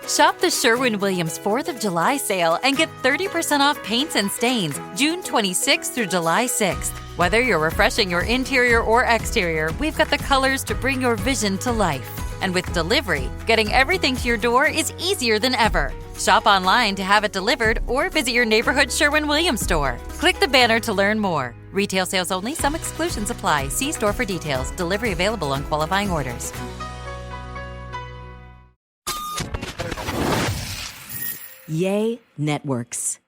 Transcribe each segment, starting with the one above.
Shop the Sherwin-Williams 4th of July sale and get 30% off paints and stains June 26th through July 6th. Whether you're refreshing your interior or exterior, we've got the colors to bring your vision to life. And with delivery, getting everything to your door is easier than ever. Shop online to have it delivered or visit your neighborhood Sherwin-Williams store. Click the banner to learn more. Retail sales only. Some exclusions apply. See store for details. Delivery available on qualifying orders. Yay Networks.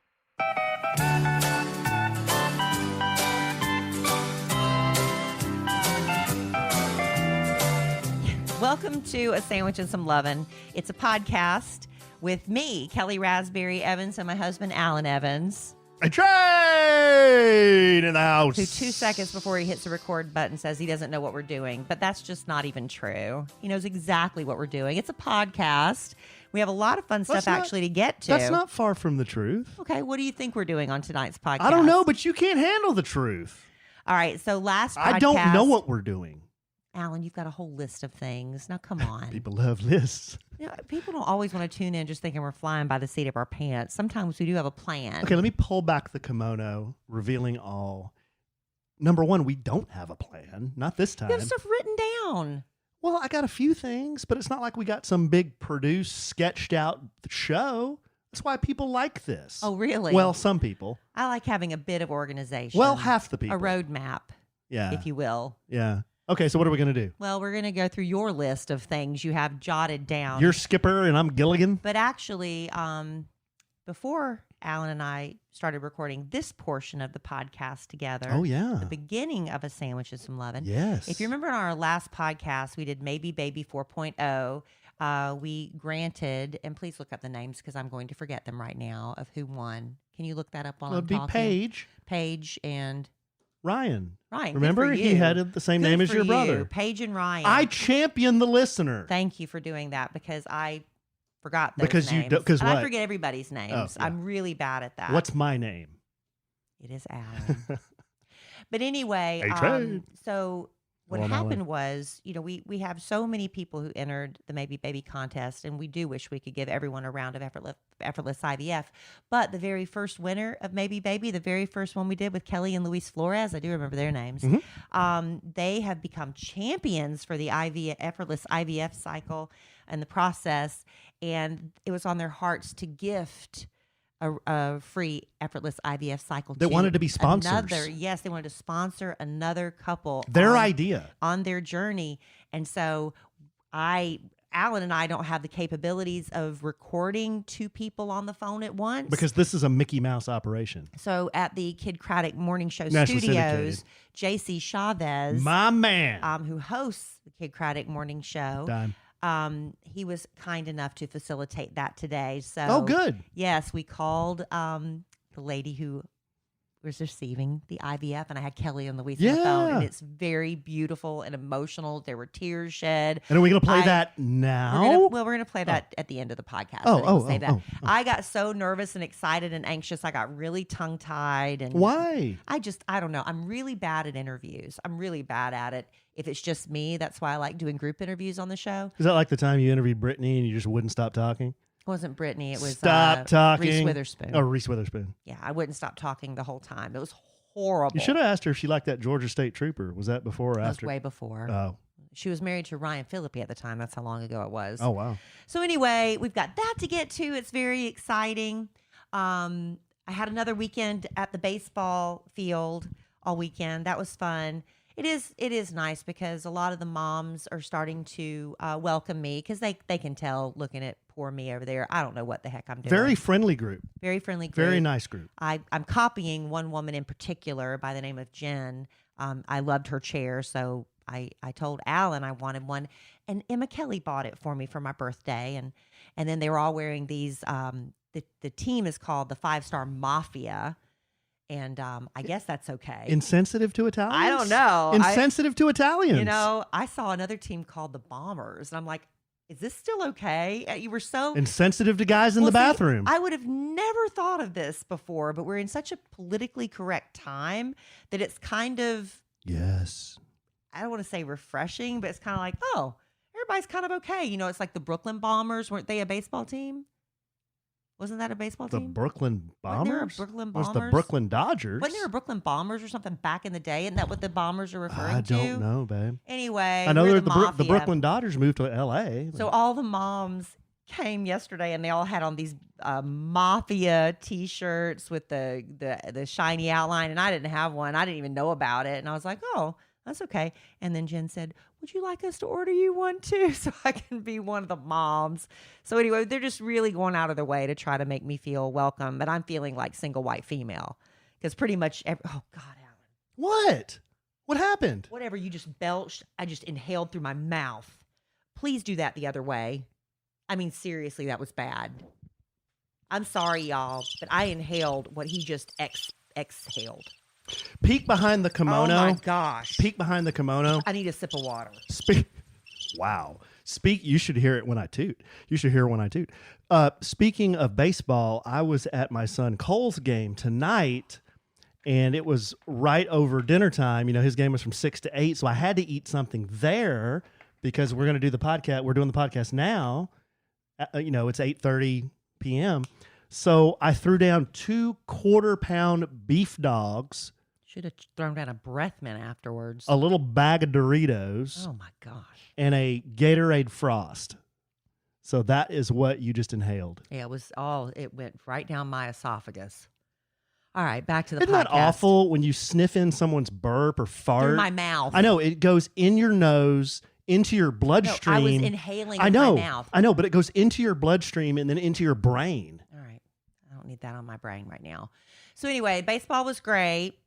Welcome to A Sandwich and Some Lovin'. It's a podcast with me, Kellie Raspberry Evans, and my husband, Alan Evans. A train in the house. Who 2 seconds before he hits the record button says he doesn't know what we're doing. But that's just not even true. He knows exactly what we're doing. It's a podcast. We have a lot of fun stuff actually to get to. That's not far from the truth. Okay, what do you think we're doing on tonight's podcast? I don't know, but you can't handle the truth. All right, so last podcast... I don't know what we're doing. Alan, you've got a whole list of things. Now, come on. People love lists. You know, people don't always want to tune in just thinking we're flying by the seat of our pants. Sometimes we do have a plan. Okay, let me pull back the kimono, revealing all. Number one, we don't have a plan. Not this time. You have stuff written down. Well, I got a few things, but it's not like we got some big produced, sketched out show. That's why people like this. Oh, really? Well, some people. I like having a bit of organization. Well, half the people. A roadmap, yeah, if you will. Yeah. Okay, so what are we going to do? Well, we're going to go through your list of things you have jotted down. You're Skipper and I'm Gilligan? But actually, before Alan and I started recording this portion of the podcast together. Oh, yeah. The beginning of A Sandwich and Some Lovin'. Yes. If you remember in our last podcast, we did MaybeBaby 4.0. We granted, and please look up the names because I'm going to forget them right now, of who won. Can you look that up while I'm talking? It would be Paige. Paige and... Ryan. Ryan. Remember, he had the same name as your brother. Paige and Ryan. I champion the listener. Thank you for doing that because I forgot those because names. Because what? I forget everybody's names. Oh, yeah. I'm really bad at that. What's my name? It is Alan. But anyway, so what happened was, you know, we have so many people who entered the MaybeBaby contest, and we do wish we could give everyone a round of Effortless IVF. But the very first winner of MaybeBaby, the very first one we did with Kellie and Luis Flores, I do remember their names. Mm-hmm. They have become champions for the Effortless IVF cycle and the process, and it was on their hearts to gift a free Effortless IVF cycle. They wanted to be sponsors. They wanted to sponsor another couple. Their idea. On their journey. And so Alan and I don't have the capabilities of recording two people on the phone at once. Because this is a Mickey Mouse operation. So at the Kid Craddock Morning Show National Studios, J.C. Chavez, my man, who hosts the Kid Craddock Morning Show, he was kind enough to facilitate that today. So, good. Yes, we called the lady who was receiving the IVF, and I had Kellie and Luis on the phone, and it's very beautiful and emotional. There were tears shed. And are we going to play that now? We're going to play that at the end of the podcast. I got so nervous and excited and anxious. I got really tongue-tied. And why? I don't know. I'm really bad at interviews. I'm really bad at it. If it's just me, that's why I like doing group interviews on the show. Is that like the time you interviewed Brittany and you just wouldn't stop talking? It wasn't Brittany. It was Stop talking. Reese Witherspoon. Oh, Reese Witherspoon. Yeah, I wouldn't stop talking the whole time. It was horrible. You should have asked her if she liked that Georgia State Trooper. Was that before or after? That was way before. Oh. She was married to Ryan Phillippe at the time. That's how long ago it was. Oh, wow. So anyway, we've got that to get to. It's very exciting. I had another weekend at the baseball field all weekend. That was fun. It is nice because a lot of the moms are starting to welcome me because they can tell looking at poor me over there. I don't know what the heck I'm doing. Very friendly group. Very friendly group. Very nice group. I'm copying one woman in particular by the name of Jen. I loved her chair, so I told Alan I wanted one, and Emma Kelly bought it for me for my birthday, and then they were all wearing these. The team is called the 5-Star Mafia. And I guess that's okay. Insensitive to Italians? I don't know. Insensitive to Italians. You know, I saw another team called the Bombers, and I'm like, is this still okay? You were so... Insensitive to guys in the bathroom. I would have never thought of this before, but we're in such a politically correct time that it's kind of... Yes. I don't want to say refreshing, but it's kind of like, oh, everybody's kind of okay. You know, it's like the Brooklyn Bombers. Weren't they a baseball team? Wasn't that a baseball The team? Brooklyn Bombers? Wasn't there a Brooklyn Bombers? Was the Brooklyn Dodgers? Wasn't there a Brooklyn Bombers or something back in the day? Isn't that what the Bombers are referring to? I don't know, babe. Anyway, I know we're the Brooklyn Dodgers moved to L.A. So all the moms came yesterday, and they all had on these mafia T-shirts with the shiny outline, and I didn't have one. I didn't even know about it, and I was like, oh, that's okay. And then Jen said, would you like us to order you one too, so I can be one of the moms? So anyway, they're just really going out of their way to try to make me feel welcome, but I'm feeling like single white female because pretty much oh God, Alan, What happened? whatever you just belched, I just inhaled through my mouth. Please do that the other way. I mean, seriously, that was bad. I'm sorry, y'all, but I inhaled what he just exhaled. Peek behind the kimono. Oh, my gosh. Peek behind the kimono. I need a sip of water. Wow. You should hear it when I toot. You should hear it when I toot. Speaking of baseball, I was at my son Cole's game tonight, and it was right over dinner time. You know, his game was from 6 to 8, so I had to eat something there because we're going to do the podcast. We're doing the podcast now. You know, it's 8:30 p.m. So I threw down 2 quarter-pound beef dogs. Should have thrown down a breath mint afterwards. A little bag of Doritos. Oh, my gosh. And a Gatorade Frost. So that is what you just inhaled. Yeah, it went right down my esophagus. All right, back to the Isn't podcast. that awful when you sniff in someone's burp or fart? Through my mouth. I know. It goes in your nose, into your bloodstream. No, I was inhaling with my mouth. I know, but it goes into your bloodstream and then into your brain. All right. I don't need that on my brain right now. So anyway, baseball was great.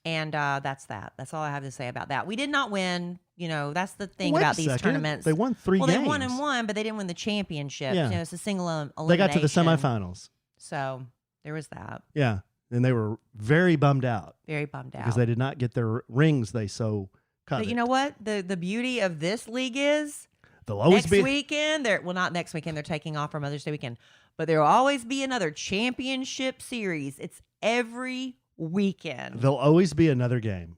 And that's that. That's all I have to say about that. We did not win. You know, that's the thing about these tournaments. They won 3 games. Well, they won and won, but they didn't win the championship. Yeah. You know, it's a single elimination. They got to the semifinals. So there was that. Yeah. And they were very bummed out. Very bummed out. Because they did not get their rings they so coveted. But you know what? The beauty of this league is they'll always next weekend, not next weekend, they're taking off for Mother's Day weekend, but there will always be another championship series. It's every weekend. There'll always be another game.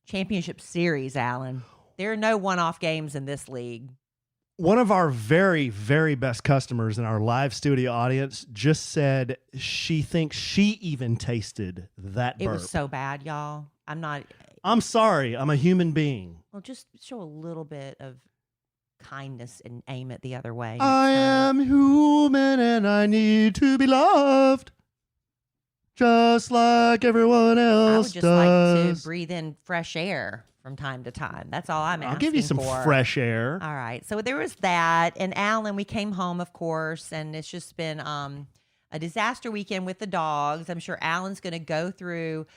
Championship series, Alan. There are no one-off games in this league. One of our very, very best customers in our live studio audience just said she thinks she even tasted that burp. It was so bad, y'all. I'm sorry. I'm a human being. Well, just show a little bit of kindness and aim it the other way. I am human and I need to be loved. Just like everyone else I would just like to breathe in fresh air from time to time. That's all I'm asking for. I'll give you some fresh air. All right. So there was that. And Alan, we came home, of course, and it's just been a disaster weekend with the dogs. I'm sure Alan's going to go through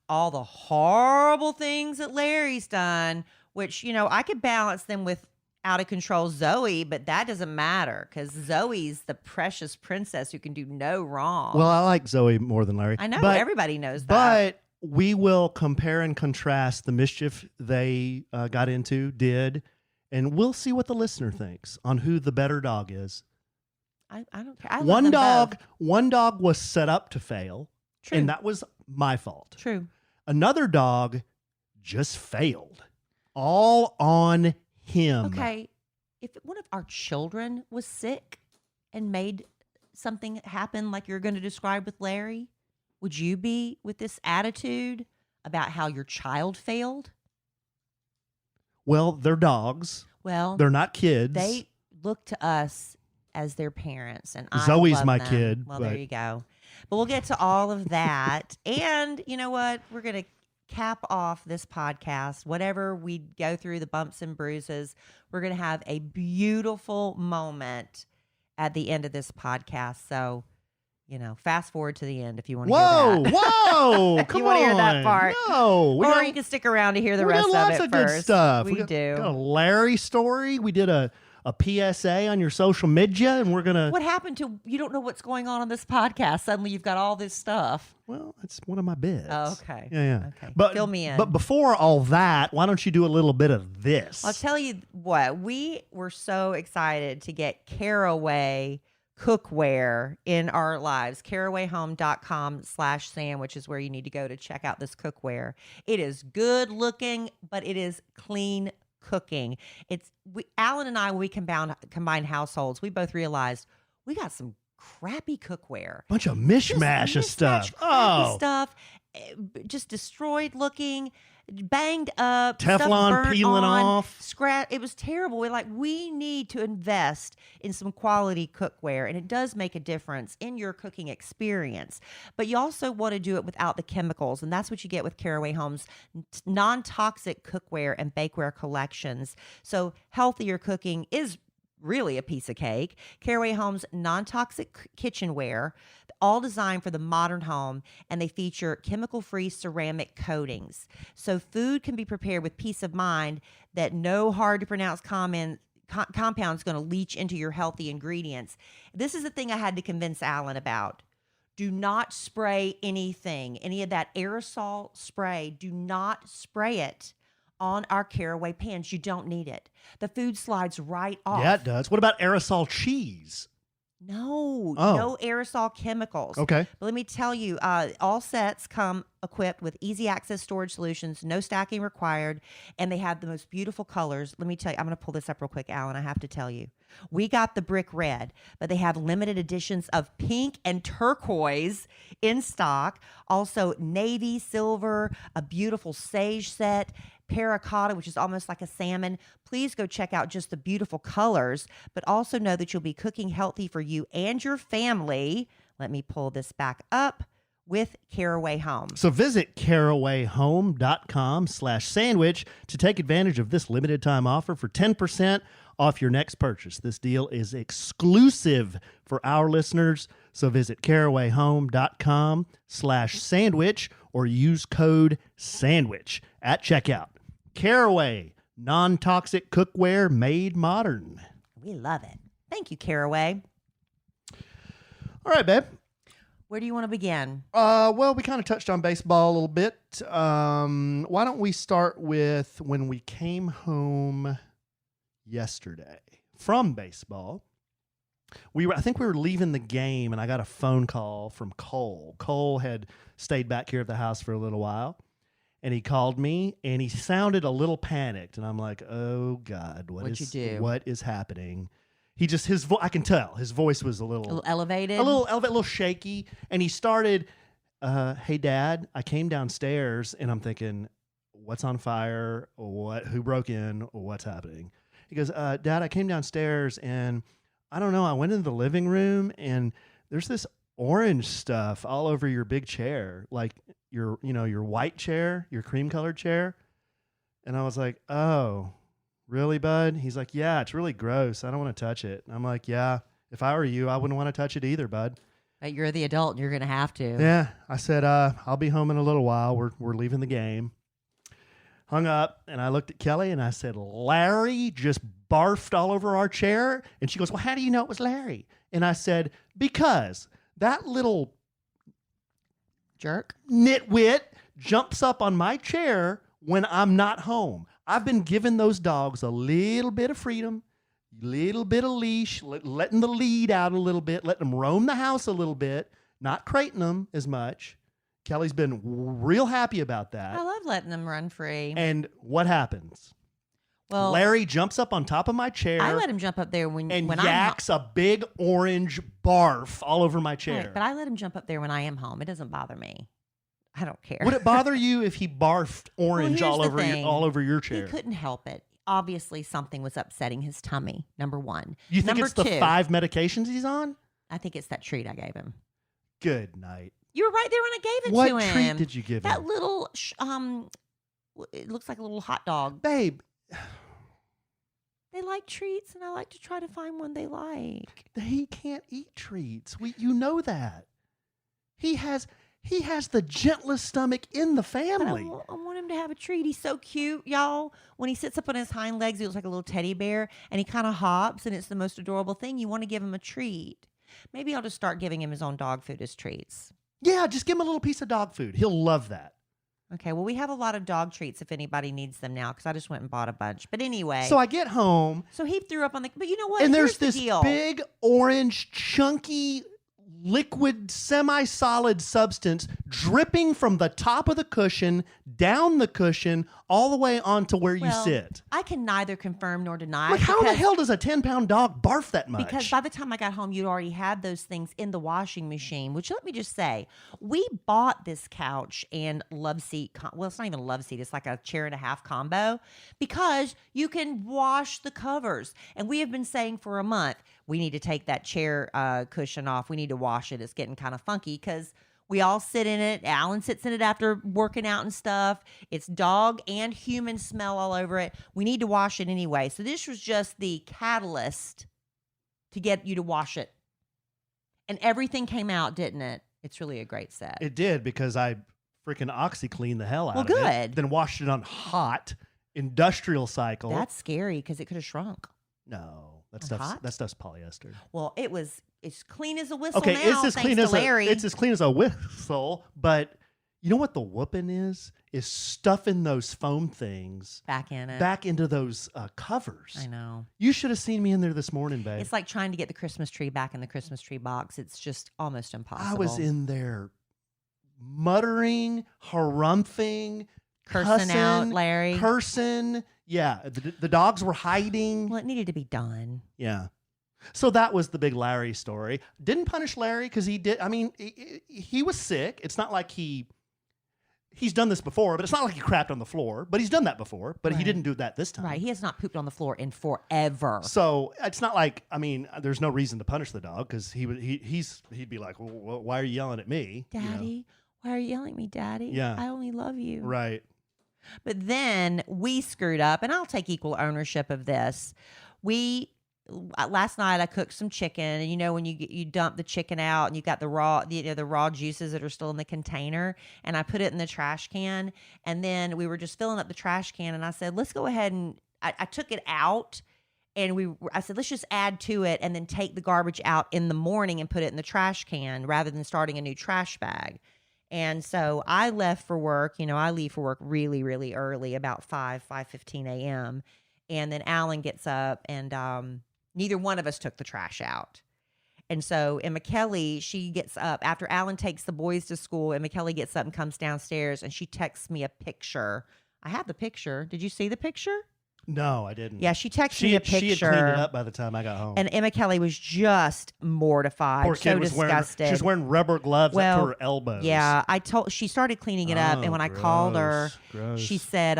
all the horrible things that Larry's done, which, you know, I could balance them with out of control Zoe, but that doesn't matter because Zoe's the precious princess who can do no wrong. Well, I like Zoe more than Larry. I know, but everybody knows that. But we will compare and contrast the mischief they did, and we'll see what the listener thinks on who the better dog is. I don't care. I love them both. One dog was set up to fail, True. and that was my fault. True. Another dog just failed. All on him. Okay, if one of our children was sick and made something happen like you're going to describe with Larry, would you be with this attitude about how your child failed? Well, they're dogs. Well, they're not kids. They look to us as their parents, and Zoe's love my them. kid. Well, there you go. But we'll get to all of that. And you know what? We're going to cap off this podcast. Whatever we go through, the bumps and bruises, we're going to have a beautiful moment at the end of this podcast. So, you know, fast forward to the end if you want to hear that. Whoa! Come you want to hear that on. part? No. Or you can stick around to hear the rest of it lots of first. good stuff. We do. Got a Larry story. We did a PSA on your social media, and we're going to... What happened to, you don't know what's going on this podcast. Suddenly you've got all this stuff. Well, it's one of my bits. Oh, okay. Yeah. Okay. But, fill me in. But before all that, why don't you do a little bit of this? I'll tell you what, we were so excited to get Caraway cookware in our lives. carawayhome.com/sandwich is where you need to go to check out this cookware. It is good looking, but it is clean cooking. Alan and I, when we combined households, we both realized we got some crappy cookware. Bunch of mishmash of stuff. Stuff, just destroyed looking, banged up, Teflon peeling off, scratch. It was terrible. We need to invest in some quality cookware, and it does make a difference in your cooking experience. But you also want to do it without the chemicals, and that's what you get with Caraway Home's non-toxic cookware and bakeware collections. So healthier cooking is really a piece of cake. Caraway Home's non-toxic kitchenware, all designed for the modern home, and they feature chemical-free ceramic coatings. So food can be prepared with peace of mind that no hard-to-pronounce compound's going to leach into your healthy ingredients. This is the thing I had to convince Alan about. Do not spray anything, any of that aerosol spray. Do not spray it on our Caraway pans. You don't need it. The food slides right off. Yeah, it does. What about aerosol cheese? No, Oh. no aerosol chemicals. Okay. But let me tell you, all sets come equipped with easy access storage solutions, no stacking required, and they have the most beautiful colors. Let me tell you, I'm going to pull this up real quick, Alan. I have to tell you. We got the brick red, but they have limited editions of pink and turquoise in stock. Also, navy, silver, a beautiful sage set, terracotta, which is almost like a salmon. Please go check out just the beautiful colors, but also know that you'll be cooking healthy for you and your family. Let me pull this back up with Caraway Home. So visit carawayhome.com/sandwich to take advantage of this limited time offer for 10% off your next purchase. This deal is exclusive for our listeners. So visit carawayhome.com/sandwich or use code SANDWICH at checkout. Caraway, non-toxic cookware made modern. We love it. Thank you, Caraway. All right, babe. Where do you want to begin? Well, we kind of touched on baseball a little bit. Why don't we start with when we came home yesterday from baseball. I think we were leaving the game, and I got a phone call from Cole. Cole had stayed back here at the house for a little while, and he called me, and he sounded a little panicked, and I'm like, "Oh God, what is happening?" He just I can tell his voice was a little elevated, a little shaky, and he started, "Hey, Dad, I came downstairs," and I'm thinking, "What's on fire? Who broke in? What's happening?" He goes, "Dad, I came downstairs and I don't know. I went into the living room and there's this orange stuff all over your big chair, like your white chair, your cream colored chair." And I was like, "Oh, really, bud?" He's like, "Yeah, it's really gross. I don't want to touch it." And I'm like, "Yeah, if I were you, I wouldn't want to touch it either, bud." But you're the adult and you're going to have to. Yeah. I said, "I'll be home in a little while. We're leaving the game." Hung up, and I looked at Kelly, and I said, "Larry just barfed all over our chair." And she goes, "Well, how do you know it was Larry?" And I said, "Because that little jerk nitwit jumps up on my chair when I'm not home. I've been giving those dogs a little bit of freedom, little bit of leash, letting the lead out a little bit, letting them roam the house a little bit, not crating them as much." Kelly's been real happy about that. I love letting them run free. And what happens? Well, Larry jumps up on top of my chair. I let him jump up there when yaks a big orange barf all over my chair. Right, but I let him jump up there when I am home. It doesn't bother me. I don't care. Would it bother you if he barfed orange all over your chair? He couldn't help it. Obviously, something was upsetting his tummy. Number one. You think Number it's the two, 5 medications he's on? I think it's that treat I gave him. Good night. You were right there when I gave it to him. What treat did you give him? That little, it looks like a little hot dog. Babe. They like treats, and I like to try to find one they like. He can't eat treats. You know that. He has the gentlest stomach in the family. I want him to have a treat. He's so cute, y'all. When he sits up on his hind legs, he looks like a little teddy bear, and he kind of hops, and it's the most adorable thing. You want to give him a treat. Maybe I'll just start giving him his own dog food as treats. Yeah, just give him a little piece of dog food. He'll love that. Okay, well, we have a lot of dog treats if anybody needs them now, because I just went and bought a bunch. But anyway. So I get home. So he threw up on the... But you know what? And Here's there's this big, orange, chunky, liquid, semi-solid substance dripping from the top of the cushion, down the cushion, all the way onto where you sit. I can neither confirm nor deny. Like, how the hell does a 10-pound dog barf that much? Because by the time I got home, you'd already had those things in the washing machine, which let me just say, we bought this couch and love seat. Well, it's not even a love seat. It's like a chair and a half combo because you can wash the covers. And we have been saying for a month, we need to take that chair cushion off. We need to wash it. It's getting kind of funky because we all sit in it. Alan sits in it after working out and stuff. It's dog and human smell all over it. We need to wash it anyway. So this was just the catalyst to get you to wash it. And everything came out, didn't it? It's really a great set. It did, because I freaking OxyClean the hell out of good. it. Then washed it on hot industrial cycle. That's scary because it could have shrunk. No. That stuff's polyester. Well, it was as clean as a whistle. Okay, now, it's as clean as a whistle. But you know what the whooping is? Is stuffing those foam things back into those covers. I know. You should have seen me in there this morning, babe. It's like trying to get the Christmas tree back in the Christmas tree box. It's just almost impossible. I was in there muttering, harumphing, cursing out Larry. Cursing. Yeah, the dogs were hiding. Well, it needed to be done. Yeah. So that was the big Larry story. Didn't punish Larry because he did. I mean, he was sick. It's not like he's done this before, but it's not like he crapped on the floor. But he's done that before, but he didn't do that this time. Right. He has not pooped on the floor in forever. So it's not like, I mean, there's no reason to punish the dog because he'd be like, well, why are you yelling at me? Daddy, why are you yelling at me, Daddy? Yeah. I only love you. Right. But then we screwed up, and I'll take equal ownership of this. Last night I cooked some chicken, and you know when you dump the chicken out and you got the raw juices that are still in the container, and I put it in the trash can, and then we were just filling up the trash can, and I said, let's go ahead and I took it out, and I said, let's just add to it and then take the garbage out in the morning and put it in the trash can rather than starting a new trash bag. And so I left for work. You know, I leave for work really, really early, about 5:15 a.m. And then Alan gets up, and neither one of us took the trash out. And so Emma Kellie, she gets up after Alan takes the boys to school. Emma Kellie gets up and comes downstairs, and she texts me a picture. I have the picture. Did you see the picture? No, I didn't. Yeah, she texted me a picture. She had cleaned it up by the time I got home. And Emma Kellie was just mortified. Poor kid was disgusted. She was wearing rubber gloves up to her elbows. Yeah, she started cleaning it up, and when I called her, she said,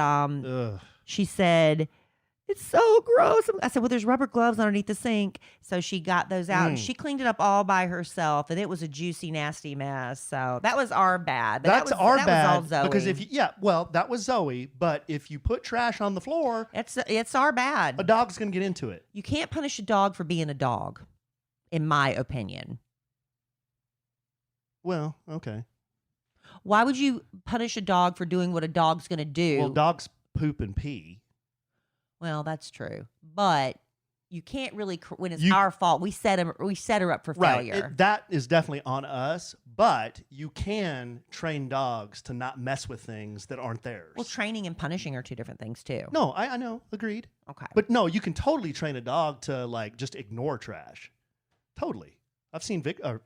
it's so gross. I said, well, there's rubber gloves underneath the sink. So she got those out, and she cleaned it up all by herself, and it was a juicy, nasty mess. So that was our bad. That's our bad. That was all Zoe. Because that was Zoe. But if you put trash on the floor, it's our bad. A dog's going to get into it. You can't punish a dog for being a dog, in my opinion. Well, okay. Why would you punish a dog for doing what a dog's going to do? Well, dogs poop and pee. Well, that's true, but you can't really when it's our fault. We set her up for failure. That is definitely on us, but you can train dogs to not mess with things that aren't theirs. Well, training and punishing are two different things too. No, I know, agreed. Okay, but no, you can totally train a dog to like just ignore trash. Totally, I've seen Victor.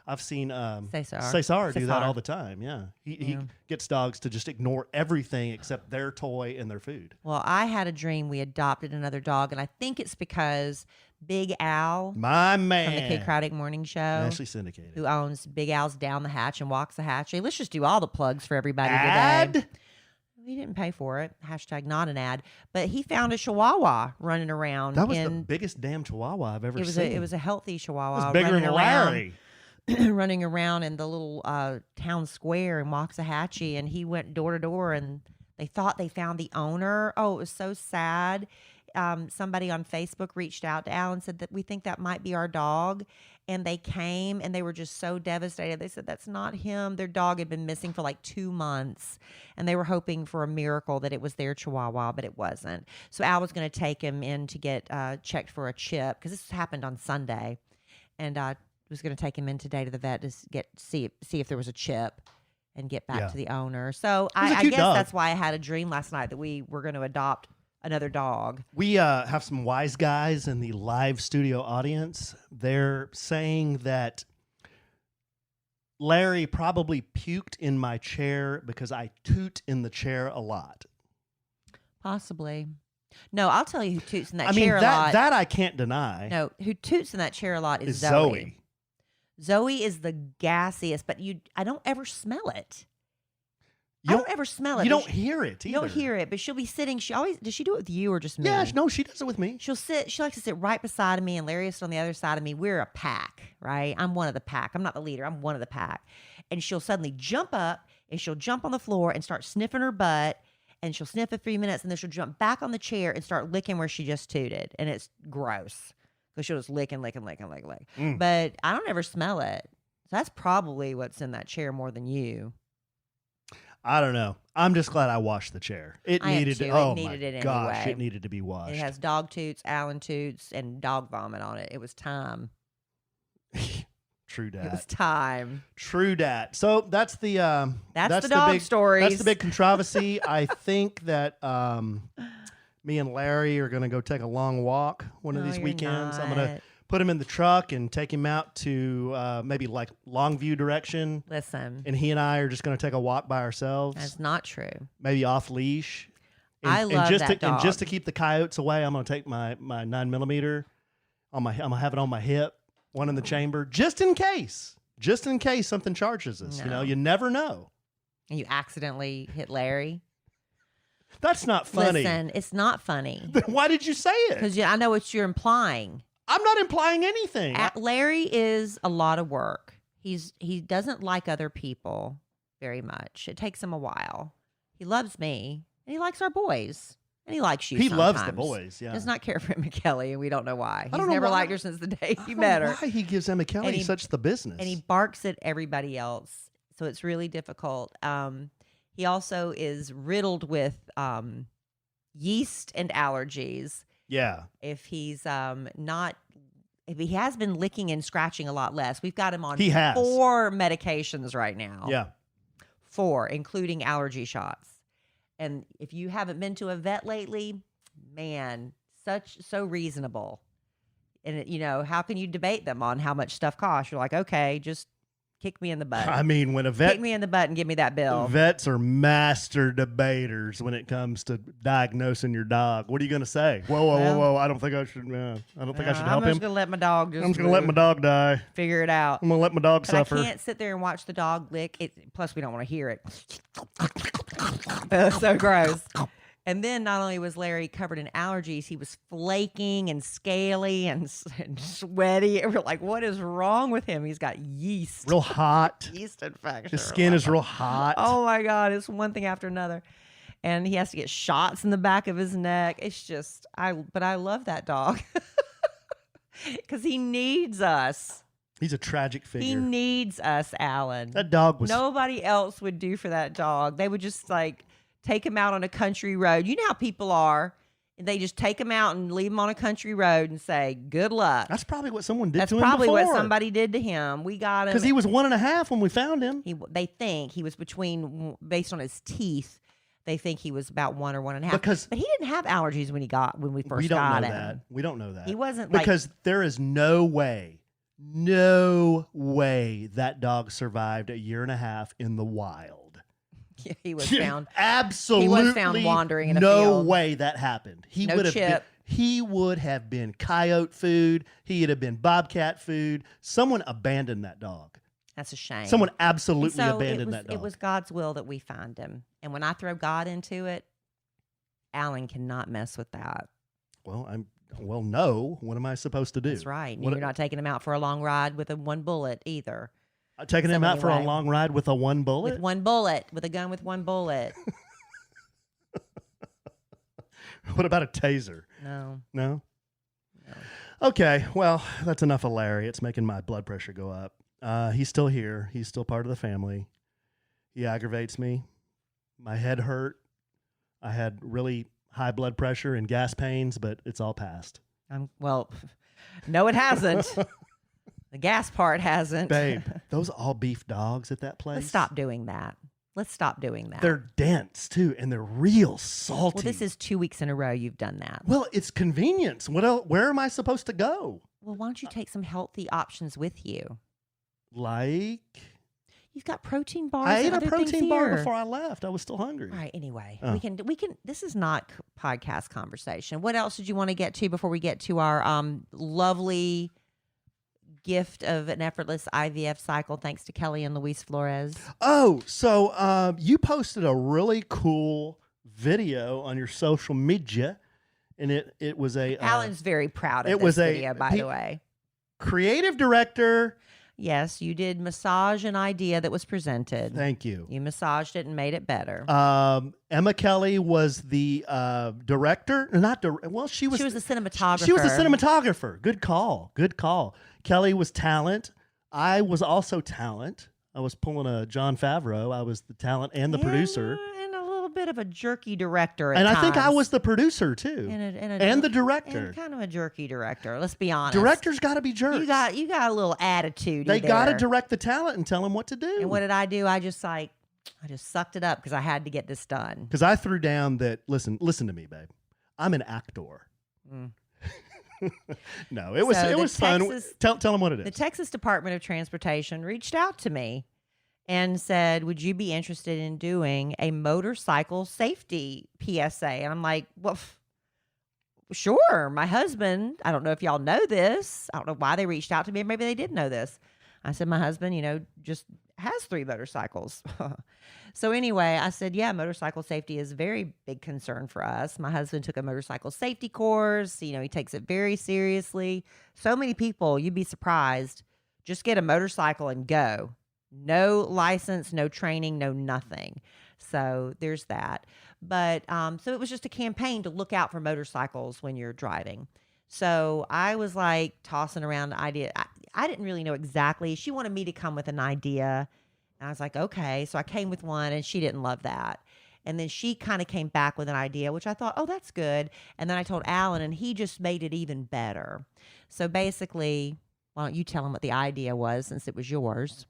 I've seen Cesar do that all the time. Yeah. He gets dogs to just ignore everything except their toy and their food. Well, I had a dream we adopted another dog, and I think it's because Big Al, my man, from the Kid Craddock Morning Show, Ashley Syndicated, who owns Big Al's Down the Hatch and Walks the Hatchery. Let's just do all the plugs for everybody today. We didn't pay for it. hashtag not an ad. But he found a Chihuahua running around. That was the biggest damn Chihuahua I've ever seen. It was a healthy Chihuahua. It was bigger than Larry. Running around in the little town square in Waxahachie, and he went door to door, and they thought they found the owner. Oh, it was so sad. Somebody on Facebook reached out to Al and said that we think that might be our dog, and they came, and they were just so devastated. They said that's not him. Their dog had been missing for like 2 months, and they were hoping for a miracle that it was their Chihuahua, but it wasn't. So Al was going to take him in to get checked for a chip, because this happened on Sunday, and was going to take him in today to the vet to see if there was a chip and get back to the owner. So I guess that's why I had a dream last night that we were going to adopt another dog. We have some wise guys in the live studio audience. They're saying that Larry probably puked in my chair because I toot in the chair a lot. Possibly. No, I'll tell you who toots in that chair a that, lot. that I can't deny. No, who toots in that chair a lot is Zoe. Zoe is the gassiest, but I don't ever smell it. I don't ever smell it. You don't hear it either. You don't hear it, but she'll be sitting. Does she do it with you or just me? Yeah, no, she does it with me. She likes to sit right beside of me, and Larry is on the other side of me. We're a pack, right? I'm one of the pack. I'm not the leader. I'm one of the pack. And she'll suddenly jump up, and she'll jump on the floor and start sniffing her butt, and she'll sniff for 3 minutes, and then she'll jump back on the chair and start licking where she just tooted. And it's gross because she'll just lick. But I don't ever smell it. So that's probably what's in that chair more than you. I don't know. I'm just glad I washed the chair. It needed to. Oh my gosh, anyway. It needed to be washed. It has dog toots, Allen toots, and dog vomit on it. It was time. True dat. It was time. True dat. So that's the that's the dog stories. That's the big controversy. I think that me and Larry are going to go take a long walk one of these weekends. I'm going to put him in the truck and take him out to maybe like Longview direction. Listen. And he and I are just going to take a walk by ourselves. That's not true. Maybe off leash. I love that dog. And just to keep the coyotes away, I'm going to take my 9mm. I'm going to have it on my hip, one in the chamber, just in case something charges us. No. You never know. And you accidentally hit Larry. That's not funny. Listen, it's not funny. Then why did you say it? Because I know what you're implying. I'm not implying anything. Larry is a lot of work. He doesn't like other people very much. It takes him a while. He loves me, and he likes our boys, and he likes you. He sometimes. loves the boys. Yeah, does not care for Emma Kelly, and we don't know why. He's don't know never why. liked her since the day he met her. Why he gives Emma Kelly such the business? And he barks at everybody else, so it's really difficult. He also is riddled with yeast and allergies. Yeah. If he's if he has been licking and scratching a lot less, we've got him on 4 medications right now. Yeah. 4, including allergy shots. And if you haven't been to a vet lately, man, so reasonable. And how can you debate them on how much stuff costs? You're like, okay, just kick me in the butt. I mean, when a vet... Kick me in the butt and give me that bill. Vets are master debaters when it comes to diagnosing your dog. What are you going to say? Whoa. I don't think I should help I'm him. just going to let my dog I'm just going to let my dog die. Figure it out. I'm going to let my dog suffer. I can't sit there and watch the dog lick it. Plus, we don't want to hear it. That's so gross. And then not only was Larry covered in allergies, he was flaking and scaly and sweaty. And we're like, what is wrong with him? He's got yeast. Real hot. Yeast infection. His skin is real hot. Oh, my God. It's one thing after another. And he has to get shots in the back of his neck. It's just, but I love that dog. Because he needs us. He's a tragic figure. He needs us, Alan. That dog was... Nobody else would do for that dog. They would just take him out on a country road. You know how people are. They just take him out and leave him on a country road and say, good luck. That's probably what someone did to him That's probably before. what somebody did to him. We got him. Because he was 1.5 when we found him. They think he was based on his teeth, they think he was about 1 or 1.5. But he didn't have allergies when we first got him. We don't know that. He wasn't because there is no way that dog survived 1.5 years in the wild. Yeah, he was found. Absolutely, he was found wandering in a no field. way that happened. He No would have chip. been. He would have been coyote food. He'd have been bobcat food. Someone abandoned that dog. That's a shame. Someone absolutely abandoned that dog. It was God's will that we find him. And when I throw God into it, Alan cannot mess with that. Well, no. What am I supposed to do? That's right. And you're not taking him out for a long ride with a 1 bullet either. Taking him out for a long ride with a 1 bullet? With 1 bullet. With a gun with 1 bullet. What about a taser? No. No? Okay, well, that's enough of Larry. It's making my blood pressure go up. He's still here. He's still part of the family. He aggravates me. My head hurt. I had really high blood pressure and gas pains, but it's all passed. Well, no, it hasn't. The gas part hasn't. Babe, those all beef dogs at that place. Let's stop doing that. They're dense, too, and they're real salty. Well, this is 2 weeks in a row you've done that. Well, it's convenience. What else? Where am I supposed to go? Well, why don't you take some healthy options with you? Like? You've got protein bars. I ate and a other things protein bar here. before I left. I was still hungry. All right. Anyway, Oh. we can. This is not podcast conversation. What else did you want to get to before we get to our lovely gift of an effortless IVF cycle? Thanks to Kellie and Luis Flores. Oh, so you posted a really cool video on your social media, and it was a Alan's very proud of it this was a video, by the way. creative director. Yes, you did massage an idea that was presented. Thank you. You massaged it and made it better. Emma Kelly was the director. Well, she was the cinematographer. She was the cinematographer. Good call. Good call. Kelly was talent. I was also talent. I was pulling a Jon Favreau. I was the talent and the producer. And a little bit of a jerky director at And times. I think I was the producer too. And the director. And kind of a jerky director. Let's be honest. Directors got to be jerks. You got a little attitude. They got to direct the talent and tell them what to do. And what did I do? I just sucked it up because I had to get this done. Because I threw down that. Listen to me, babe. I'm an actor. No, it was fun. Tell them what it is. The Texas Department of Transportation reached out to me and said, would you be interested in doing a motorcycle safety PSA? And I'm like, well, sure. My husband, I don't know if y'all know this. I don't know why they reached out to me. Maybe they did know this. I said, my husband, just has 3 motorcycles. So anyway, I said, yeah, motorcycle safety is a very big concern for us. My husband took a motorcycle safety course. He takes it very seriously. So many people, you'd be surprised, just get a motorcycle and go. No license, no training, no nothing. So there's that. But so it was just a campaign to look out for motorcycles when you're driving. So I was like tossing around the idea. I didn't really know exactly. She wanted me to come with an idea. And I was like, okay. So I came with one and she didn't love that. And then she kind of came back with an idea, which I thought, oh, that's good. And then I told Alan and he just made it even better. So basically, why don't you tell him what the idea was since it was yours?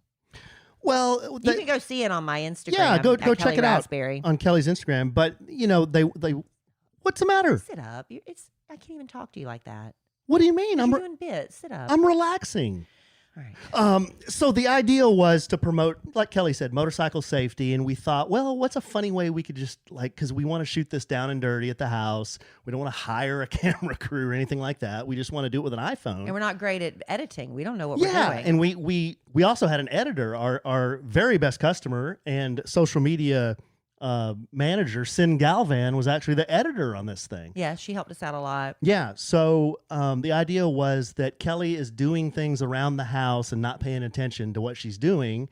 Well, you can go see it on my Instagram. Yeah, go check it out Raspberry. on Kelly's Instagram. But they what's the matter? Sit up. I can't even talk to you like that. What do you mean? You're doing bits. Sit up. I'm relaxing. All right. So the idea was to promote, like Kelly said, motorcycle safety, and we thought, well, what's a funny way we could just because we want to shoot this down and dirty at the house. We don't want to hire a camera crew or anything like that. We just want to do it with an iPhone. And we're not great at editing. We don't know what we're doing. Yeah, and we also had an editor, our very best customer and social media manager, Sin Galvan, was actually the editor on this thing. Yeah, she helped us out a lot. Yeah, so the idea was that Kelly is doing things around the house and not paying attention to what she's doing,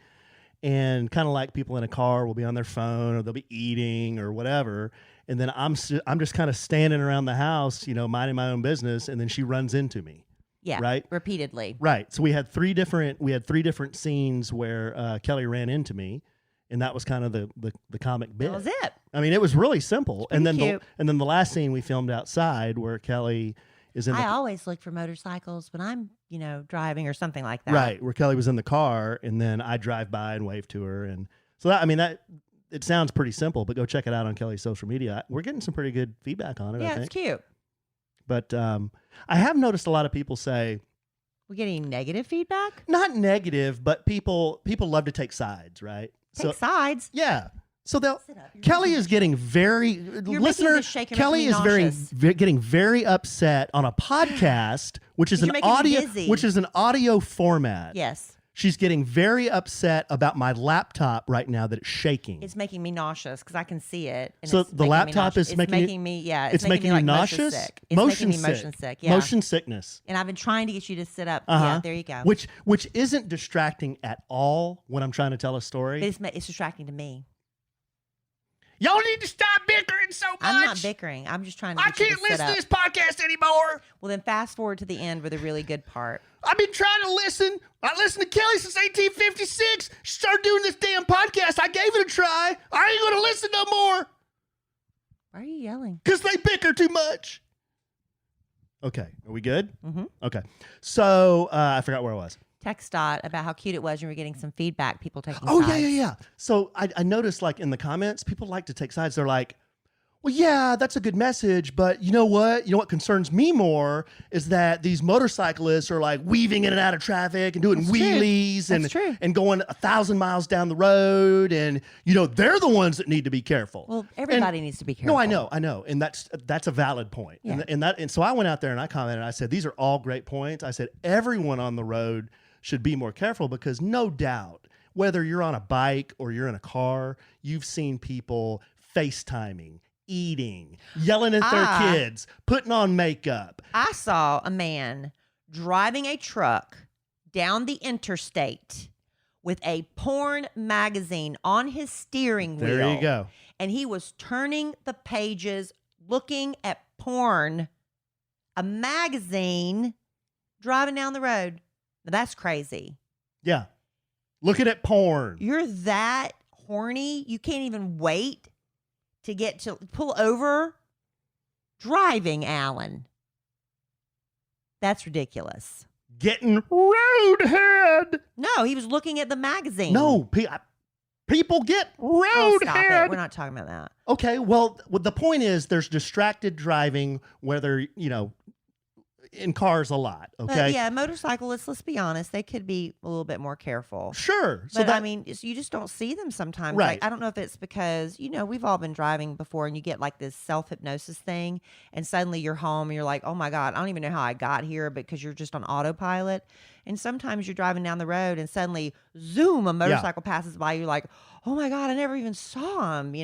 and kind of like people in a car will be on their phone or they'll be eating or whatever, and then I'm just kind of standing around the house, minding my own business, and then she runs into me. Yeah, right, repeatedly. Right. So we had three different scenes where Kelly ran into me. And that was kind of the comic bit. That was it. I mean, it was really simple. And then cute. the last scene we filmed outside where Kelly is in. I always look for motorcycles when I'm driving or something like that. Right, where Kelly was in the car, and then I drive by and wave to her, and so that it sounds pretty simple, but go check it out on Kelly's social media. We're getting some pretty good feedback on it. Yeah, I think. It's cute. But I have noticed a lot of people say. We're getting negative feedback? Not negative, but people love to take sides, right? Take sides? Yeah. So Kelly is getting very Kelly is getting very upset on a podcast, which is an audio format. Yes. She's getting very upset about my laptop right now that it's shaking. It's making me nauseous because I can see it. And so the laptop is making me nauseous. It's making me motion sick. Yeah. Motion sickness. And I've been trying to get you to sit up. Yeah, there you go. Which isn't distracting at all when I'm trying to tell a story. It's distracting to me. Y'all need to stop bickering so much. I'm not bickering. I'm just trying to I get you can't to sit listen up. to this podcast anymore. Well, then fast forward to the end with a really good part. I've been trying to listen. I listened to Kelly since 1856. She started doing this damn podcast. I gave it a try. I ain't going to listen no more. Why are you yelling? Because they bicker too much. Okay. Are we good? Mm-hmm. Okay. So I forgot where I was. Text Dot about how cute it was, and we're getting some feedback. People taking sides. sides. Yeah. So I noticed, like, in the comments, people like to take sides. They're like, well, yeah, that's a good message, but you know what? You know what concerns me more is that these motorcyclists are like weaving in and out of traffic and doing wheelies and going 1,000 miles down the road, and they're the ones that need to be careful. Well, everybody needs to be careful. No, I know, and that's a valid point. Yeah. And so I went out there and I commented. I said these are all great points. I said everyone on the road should be more careful because no doubt, whether you're on a bike or you're in a car, you've seen people FaceTiming, eating, yelling at their kids, putting on makeup. I saw a man driving a truck down the interstate with a porn magazine on his steering wheel. There you go. And he was turning the pages, looking at porn, a magazine, driving down the road. Now, that's crazy. Yeah. Looking at porn. You're that horny, you can't even wait to get to pull over. Driving, Allen. That's ridiculous. Getting roadhead. No, he was looking at the magazine. No, people get Stop it. roadhead. We're not talking about that. Okay, well, the point is there's distracted driving, whether, in cars a lot, okay? But yeah, motorcyclists, let's be honest, they could be a little bit more careful. Sure. But I mean, you just don't see them sometimes. Right. Like, I don't know if it's because, we've all been driving before and you get like this self-hypnosis thing and suddenly you're home and you're like, oh my God, I don't even know how I got here because you're just on autopilot. And sometimes you're driving down the road and suddenly, zoom, a motorcycle passes by. You're like, oh my God, I never even saw him,